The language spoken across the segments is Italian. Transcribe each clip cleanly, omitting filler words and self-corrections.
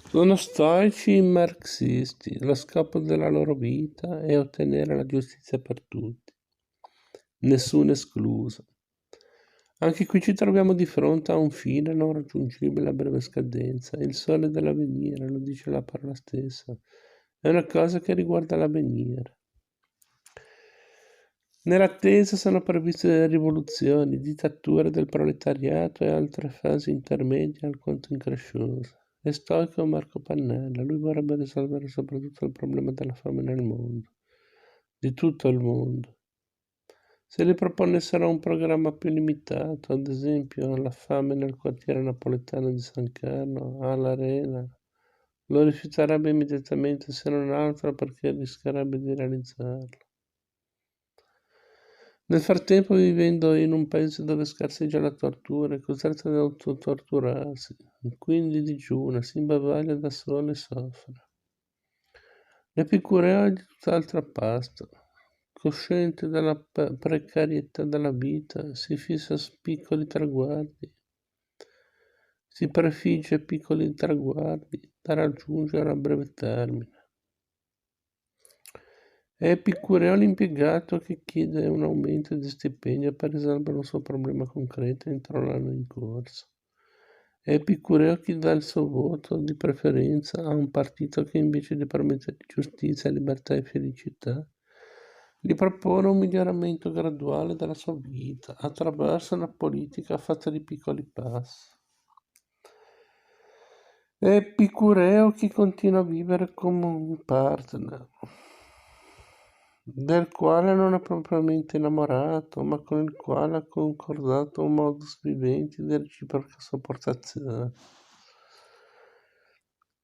Sono stoici marxisti, lo scopo della loro vita è ottenere la giustizia per tutti, nessuno escluso. Anche qui ci troviamo di fronte a un fine non raggiungibile a breve scadenza, il sole dell'avvenire, lo dice la parola stessa, è una cosa che riguarda l'avvenire. Nell'attesa sono previste rivoluzioni, dittature del proletariato e altre fasi intermedie alquanto incresciose. È stoico Marco Pannella, lui vorrebbe risolvere soprattutto il problema della fame nel mondo, di tutto il mondo. Se gli proponessero un programma più limitato, ad esempio la fame nel quartiere napoletano di San Carlo, all'Arena, lo rifiuterebbe immediatamente, se non altro perché rischierebbe di realizzarlo. Nel frattempo, vivendo in un paese dove scarseggia la tortura, è costretto ad autotorturarsi, quindi digiuna, si imbavaglia da solo e soffre. L'Epicureo è di tutt'altra pasta. Cosciente della precarietà della vita, si fissa piccoli traguardi, si prefigge piccoli traguardi da raggiungere a breve termine. È Epicureo l'impiegato che chiede un aumento di stipendio per risolvere un suo problema concreto entro l'anno in corso. È Epicureo chi dà il suo voto di preferenza a un partito che invece di promettere giustizia, libertà e felicità, gli propone un miglioramento graduale della sua vita attraverso una politica fatta di piccoli passi. È Epicureo chi continua a vivere come un partner, del quale non è propriamente innamorato, ma con il quale ha concordato un modus vivendi di reciproca sopportazione.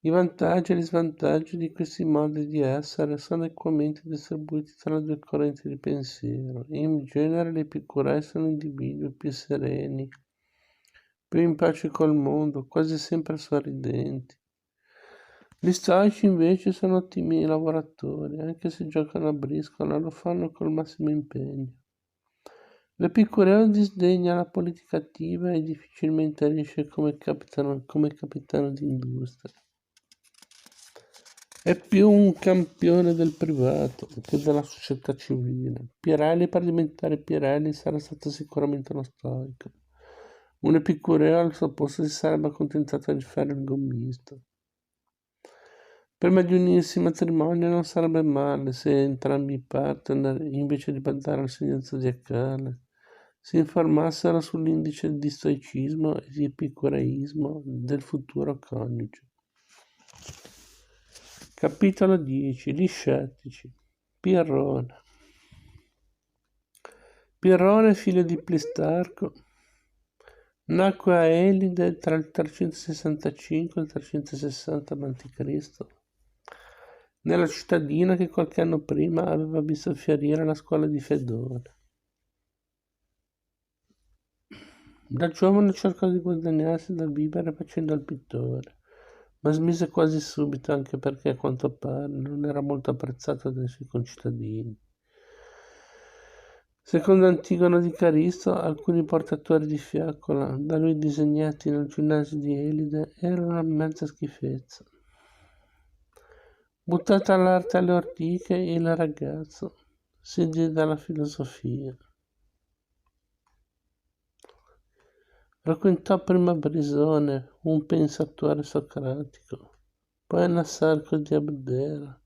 I vantaggi e gli svantaggi di questi modi di essere sono equamente distribuiti tra le due correnti di pensiero. In genere gli epicurei sono individui più sereni, più in pace col mondo, quasi sempre sorridenti. Gli stoici invece sono ottimi lavoratori, anche se giocano a briscola lo fanno col massimo impegno. L'Epicureo disdegna la politica attiva e difficilmente riesce come capitano di industria. È più un campione del privato che della società civile. Pirelli, per diventare Pirelli, sarà stato sicuramente uno stoico. Un epicureo al suo posto si sarebbe accontentato di fare il gommista. Prima di unirsi in matrimonio non sarebbe male se entrambi i partner, invece di badare al segno zodiacale, si informassero sull'indice di stoicismo e di epicureismo del futuro coniuge. Capitolo 10. Gli scettici. Pirrone. Pirrone, figlio di Plistarco, nacque a Elide tra il 365 e il 360 a.C., nella cittadina che qualche anno prima aveva visto fiorire la scuola di Fedone. Da giovane cercò di guadagnarsi da vivere facendo il pittore, ma smise quasi subito anche perché a quanto pare non era molto apprezzato dai suoi concittadini. Secondo Antigono di Caristo, alcuni portatori di fiaccola da lui disegnati nel ginnasio di Elide erano una mezza schifezza. Buttato all'arte alle ortiche, il ragazzo si diede alla filosofia. Frequentò prima Brisone, un pensatore socratico, poi Anassarco di Abdera,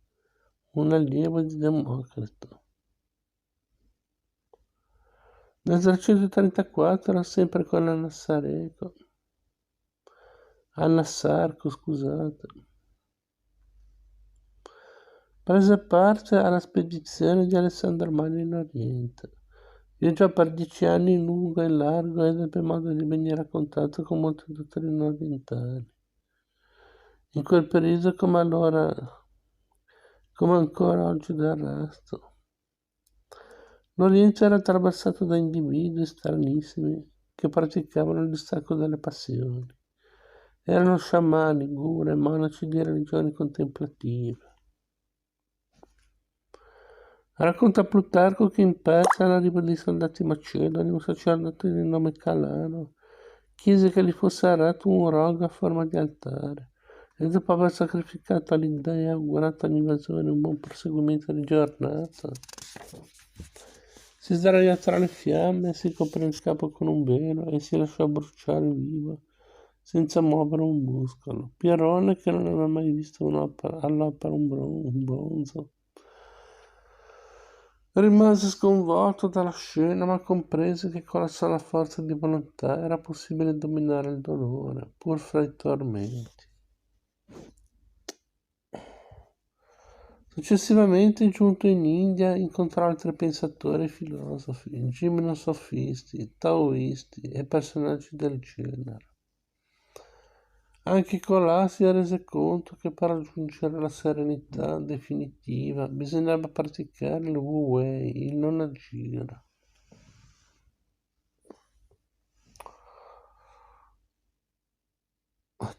un allievo di Democrito. Nel 334, sempre con Anassarco, scusate, prese parte alla spedizione di Alessandro Magno in Oriente. Viaggiò per 10 anni in lungo e in largo ed ebbe modo di venire a contatto con molte dottrine orientali. In quel periodo, come ancora oggi del resto, l'Oriente era attraversato da individui stranissimi che praticavano il distacco delle passioni Erano sciamani, guru e monaci di religioni contemplative. Racconta Plutarco che in Persia, all'arrivo dei soldati macedoni, un sacerdote di nome Calano chiese che gli fosse eretto un rogo a forma di altare e dopo aver sacrificato all'idea e augurato all'invasore un buon proseguimento di giornata, si sdraiò tra le fiamme, si coprì il capo con un velo e si lasciò bruciare vivo, senza muovere un muscolo. Pierrone, che non aveva mai visto all'opera un bronzo, rimase sconvolto dalla scena, ma comprese che con la sola forza di volontà era possibile dominare il dolore, pur fra i tormenti. Successivamente, giunto in India, incontrò altri pensatori e filosofi, gimnosofisti, taoisti e personaggi del genere. Anche colà si rese conto che per raggiungere la serenità definitiva bisognava praticare il Wu Wei, il non agire.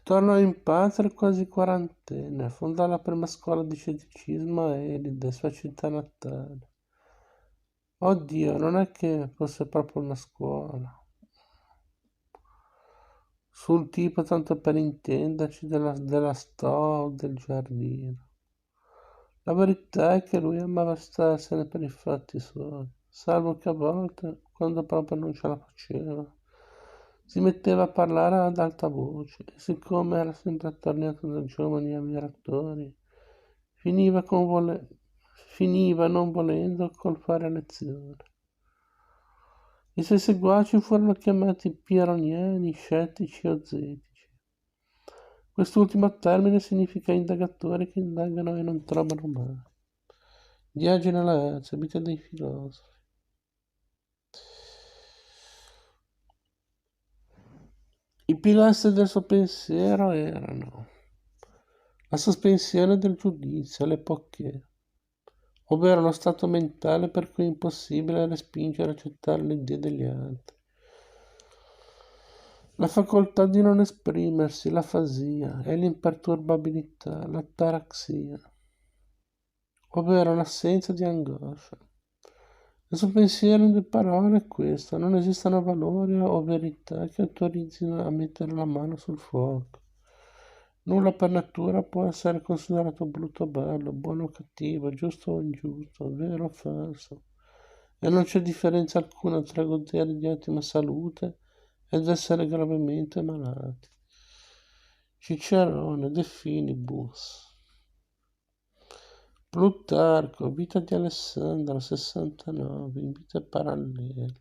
Tornò in patria quasi quarantenne, fondò la prima scuola di scetticismo a Elide, sua città natale. Oddio, non è che fosse proprio una scuola. Sul tipo, tanto per intenderci, della stoa o del giardino. La verità è che lui amava starsene per i fatti suoi, salvo che a volte, quando proprio non ce la faceva, si metteva a parlare ad alta voce e siccome era sempre attorniato da giovani ammiratori, finiva, finiva non volendo col fare lezione. I suoi seguaci furono chiamati pironiani, scettici o zetici. Quest'ultimo termine significa indagatori che indagano e non trovano mai. Viaggi nella Azia, vita dei filosofi. I pilastri del suo pensiero erano la sospensione del giudizio, l'epoché, ovvero lo stato mentale per cui è impossibile respingere e accettare le idee degli altri, la facoltà di non esprimersi, l'afasia e l'imperturbabilità, l'ataraxia, ovvero l'assenza di angoscia. Il suo pensiero in due parole è questo: non esistono valori o verità che autorizzino a mettere la mano sul fuoco. Nulla per natura può essere considerato brutto o bello, buono o cattivo, giusto o ingiusto, vero o falso. E non c'è differenza alcuna tra godere di ottima salute ed essere gravemente malati. Cicerone, De Finibus. Plutarco, vita di Alessandro, 69, in vite parallele.